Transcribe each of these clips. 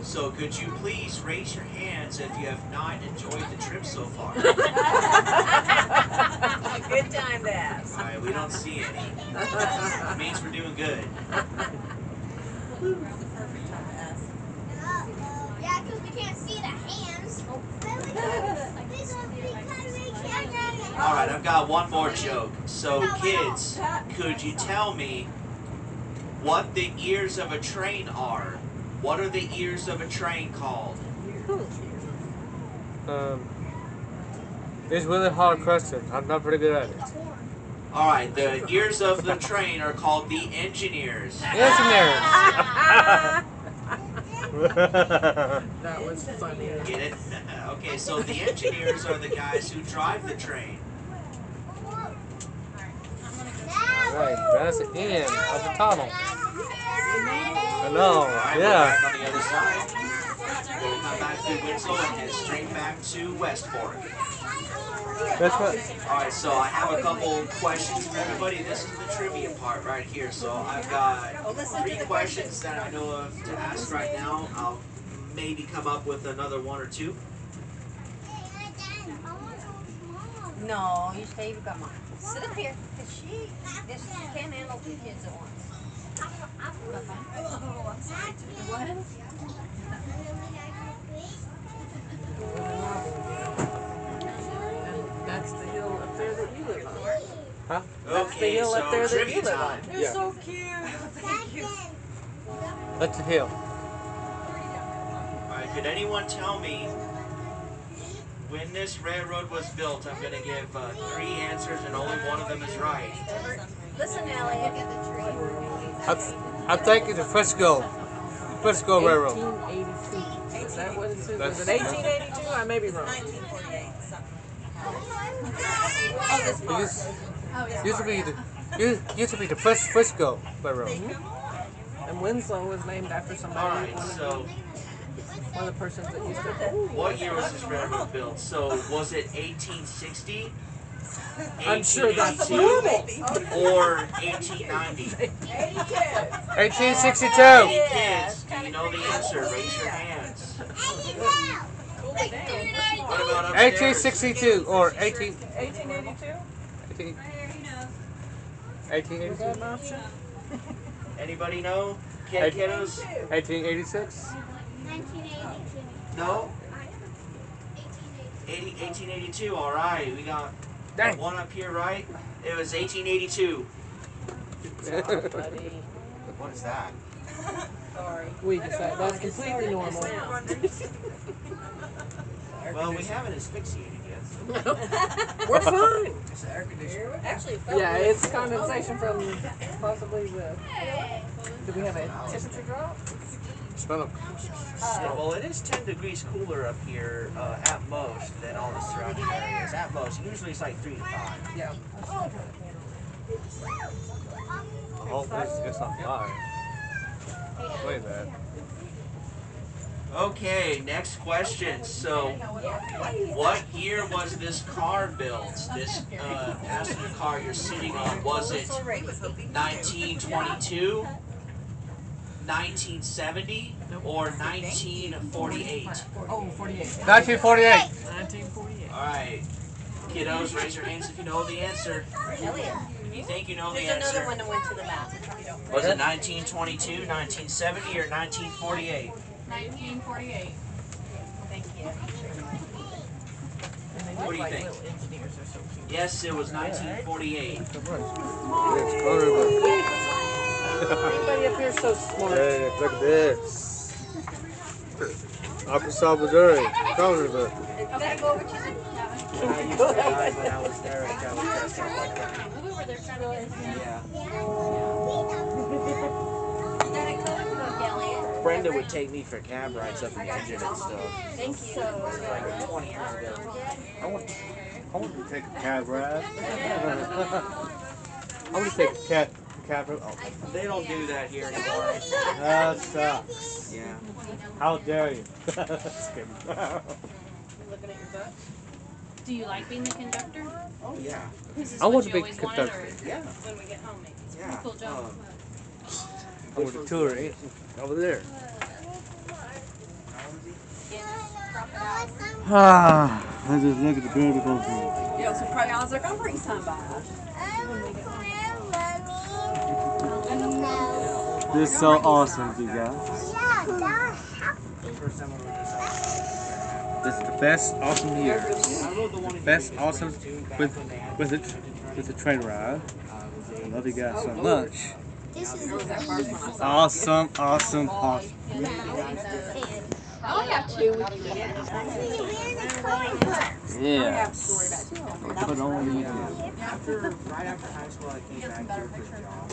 So could you please raise your hands if you have not enjoyed the trip so far? Good time to ask. Alright, we don't see any. It means we're doing good. Yeah, because we can't see the hands. Alright, I've got one more joke. So kids, could you tell me what the ears of a train are? What are the ears of a train called? It's a really hard question. I'm not pretty good at it. Alright, the ears of the train are called the engineers. Engineers. That was funny. Get it? Okay, so the engineers are the guys who drive the train. Alright, that's the end of the tunnel. I know, Alright, we're yeah. back on the other side. We're going to come back through Winslow and head straight back to West Fork. That's what. Alright, so I have a couple questions for everybody. This is the trivia part right here. So I've got 3 questions that I know of to ask right now. I'll maybe come up with another 1 or 2. No, you stay. Come on. Sit up here. Cause she can't handle 2 kids at once. What? That's the hill up there that you live on. Huh? That's the Okay, hill up so there that trivia you live time. on. You're Yeah. so cute. Thank you. That's the hill. Alright, could anyone tell me when this railroad was built? I'm going to give 3 answers and only one of them is right. Listen, Elliot. I think it's the Frisco Railroad. 1882. Is that what it says? That's- Was it 1882? I may be wrong. 1948. Used to be the first Frisco Railroad. And Winslow was named after somebody. Alright, one so of the persons that used to. what year was this railroad built? So was it 1860? I'm sure that's 1882, or 1890? 1862. Any kids, do you know the answer? Raise your hands. What about upstairs? 1862 or 1882? 1882. Was that an option? Anybody know? Kiddos? 1886. 1982. No? 1882, alright. We got Dang. one up here, right? It was 1882. Buddy. What is that? Sorry. We decided that's completely normal. Well, we haven't asphyxiated yet. We're fine. It's the air conditioner. Actually, yeah, it's condensation from possibly the. Do we have a temperature drop? Smell them. Well, it is 10 degrees cooler up here at most than all the surrounding areas. At most. Usually it's like 3 to 5. Yeah. I hope it's on fire. Wait a minute. Okay, next question. So, what year was this car built? This passenger car you're sitting on, was it 1922, 1970, or 1948? Oh, 48. 1948. 1948. Alright, kiddos, raise your hands if you know the answer. Elliot. You think you know the There's another answer? one that went to the bathroom. Was it 1922, 1970, or 1948? 1948. Thank you. What do you think? Little engineers are so cute. Yes, it was 1948. Everybody up here is so smart. Hey, look at this. Arkansas, Missouri. Colorado. Okay, go over to the. When I used to drive when I was there, I was dressed up like that. Move over there, trying to get Yeah. Brenda would take me for cab rides up in the engine and stuff. Thank you. Like 20 years ago. I want to take a cab ride. I want to take a cab ride. Oh, They don't do that here anymore. that sucks. Yeah. How dare you? Just kidding. Looking at your butt. Do you like being the conductor? Oh, yeah. Is this I what want to you be always wanted, conductor. or Yeah. when we get home, maybe? It's a Yeah. pretty cool job. I want to tour it over there. Let's just look at the beautiful view. Yeah, some crayons. They're gonna bring some by. This is so awesome, you guys. This is the best awesome year. The best awesome with the train ride. I love you guys so much. Awesome. I have two. Yeah. Put on right after high school, I came back here for a job.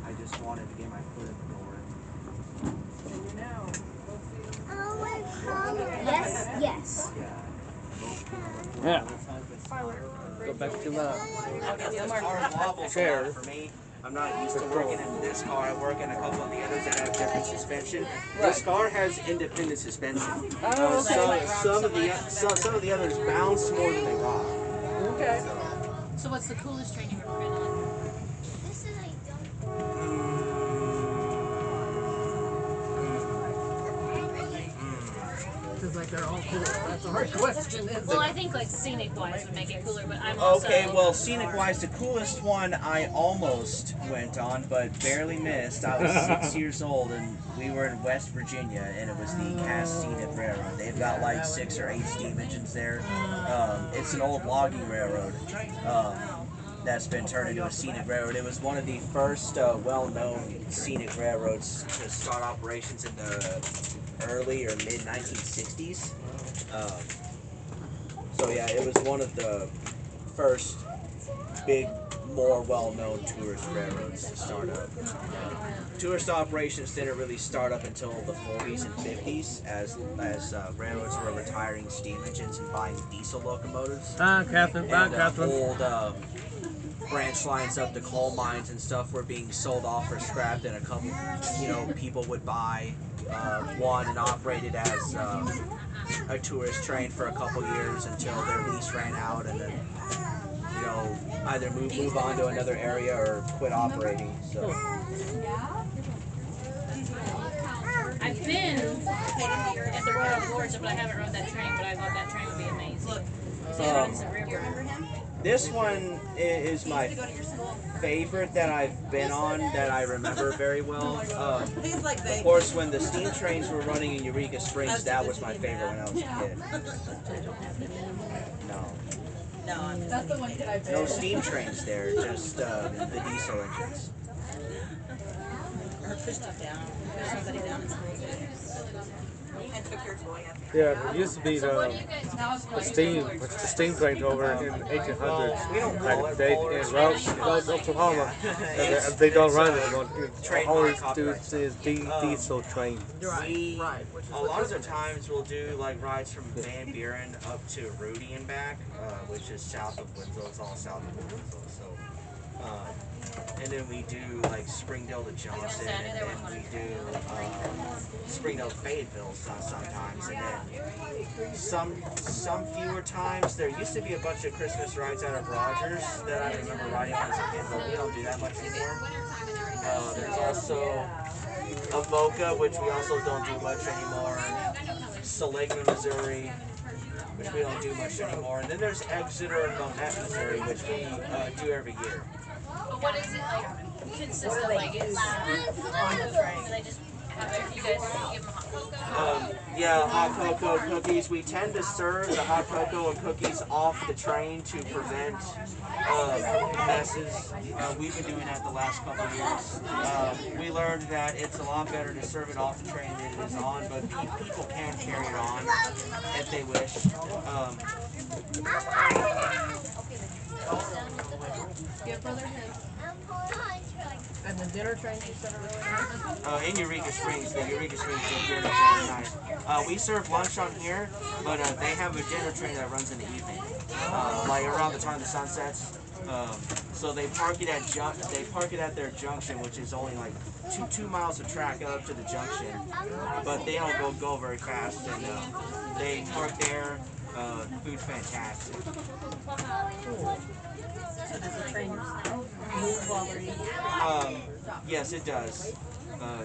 I just wanted to get my foot in the door. Yes. Yeah. Go back to my chair. For me, I'm not used to working in this car. I work in a couple of the others that have different suspension. This car has independent suspension. Some of the others bounce more than they rock. Okay. So what's the coolest train you've ever been on? This is Seems like they're all cool. That's a hard question, isn't Well, it? I think like scenic wise would make it cooler, but I'm also Okay, well, scenic wise, the coolest one I almost went on, but barely missed. I was 6 years old, and we were in West Virginia, and it was the Cass Scenic Railroad. They've got like 6 or 8 steam engines there. It's an old logging railroad that's been turned into a scenic railroad. It was one of the first well-known scenic railroads to start operations in the early or mid 1960s. So yeah, it was one of the first big, more well-known tourist railroads to start up. Tourist operations didn't really start up until the 40s and 50s as railroads were retiring steam engines and buying diesel locomotives. Bye, Catherine. Bye, And Catherine. old branch lines up to coal mines and stuff were being sold off or scrapped, and a couple, people would buy one and operate it as a tourist train for a couple years until their lease ran out, and then either move on to another area or quit operating. So I've been at the Royal Gorge, but I haven't rode that train. But I thought that train would be amazing. this one is my favorite that I've been on that I remember very well. Of course, when the steam trains were running in Eureka Springs, that was my favorite when I was a kid. That's the one that I No steam trains there, just the diesel engines. Yeah, it used to be the steam trains over in 1800s. We don't Back call in it the day Polar in Express. Oklahoma. It's- And they don't it's, run uh, anymore. trademark All they do copyright is diesel train. We, a lot of the times we'll do like rides from Van Buren up to Rudy and back, which is south of Winslow. It's all south of Winslow. So, and then we do like Springdale to Johnson, and then we do Springdale to Fayetteville sometimes, and then some fewer times. There used to be a bunch of Christmas rides out of Rogers that I remember riding on as a kid, but we don't do that much anymore. There's also Avoca, which we also don't do much anymore. Seligman, Missouri, which we don't do much anymore. And then there's Exeter and Monette, Missouri, which we do every year. But what is it like? Consistent, like it's on the train. Do they just have it? You guys give them hot cocoa? Yeah, hot cocoa, cookies. We tend to serve the hot cocoa and cookies off the train to prevent messes. We've been doing that the last couple of years. We learned that it's a lot better to serve it off the train than it is on, but people can carry it on if they wish. Yeah, brother. And the dinner train you said are really nice. In Eureka Springs, the Eureka Springs dinner train is nice. We serve lunch on here, but they have a dinner train that runs in the evening, like around the time the sun sets. So they park it at their junction, which is only like two miles of track up to the junction, but they don't go very fast, and they park there. Food's fantastic. So does the train move while they're eating? Yes, it does.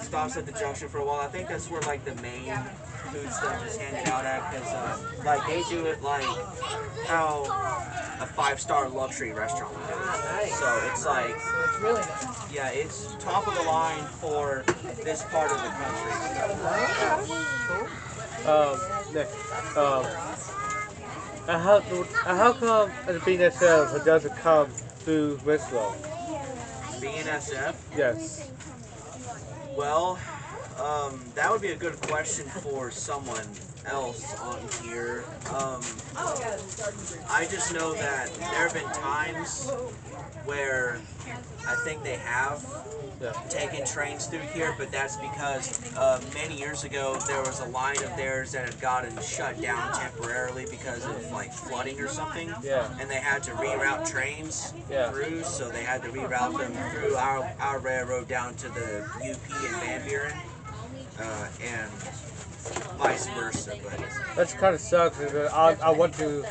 stops at the junction for a while. I think that's where like the main food stuff is handed out at, because like they do it like how a 5-star luxury restaurant would do it. So it's like, It's really nice. yeah, it's top of the line for this part of the country. Nick, how come the BNSF doesn't come through Winslow? BNSF? Yes. Well, that would be a good question for someone else on here. I just know that there have been times where I think they have taken trains through here, but that's because many years ago there was a line of theirs that had gotten shut down temporarily because of like flooding or something, and they had to reroute trains through, so they had to reroute them through our railroad down to the UP and Van Buren, and vice versa. But That kind of sucks. Because I want to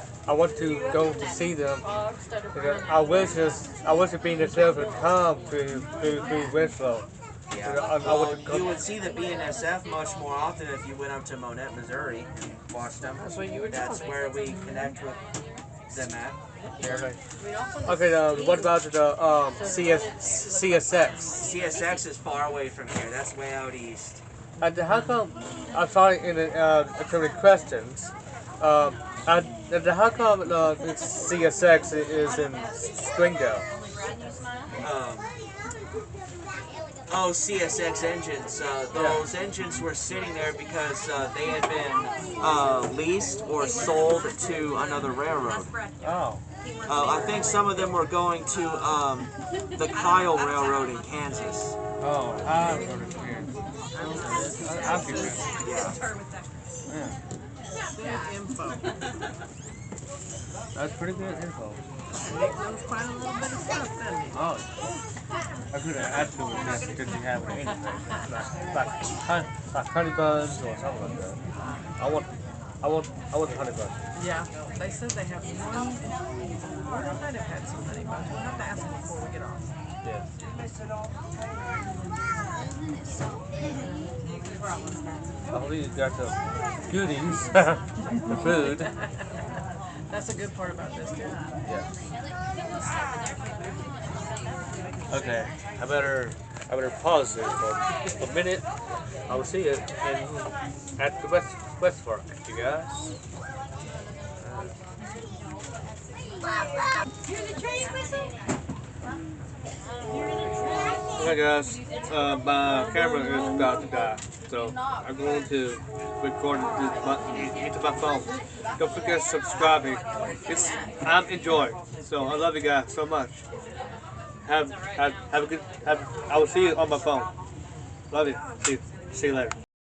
go to see them. Because I wish the BNSF would come through Winslow. yeah, well, you would see the BNSF much more often if you went up to Monette, Missouri, and watched them. That's what you would That's tell me. where we connect with them at. Okay, what about the CSX? CSX is far away from here. That's way out east. How come? I'm sorry, in the questions. How come CSX is in Springdale? Oh, CSX engines. Those engines were sitting there because they had been leased or sold to another railroad. Oh. I think some of them were going to the Kyle Railroad in Kansas. Oh, I'm going to Kansas. I'll get that. Yeah. Good info. That's pretty good info. Nick knows quite a little bit of stuff, doesn't he? Oh, I could have asked you if this because you have it anything. Like honey buns or something like that. I want the honey buns. Yeah, they said they have one. Where they might have had some honey buns. We'll have to ask them before we get off. Yeah. I believe you got the goodies, the food. That's a good part about this, too. Yeah. Okay, I better pause this for a minute. I will see you at the West Fork, you guys. Okay guys, my camera is about to die, so I'm going to record this into my phone. Don't forget to subscribe me. I'm enjoying, so I love you guys so much. Have a good. I will see you on my phone. Love you. See you later.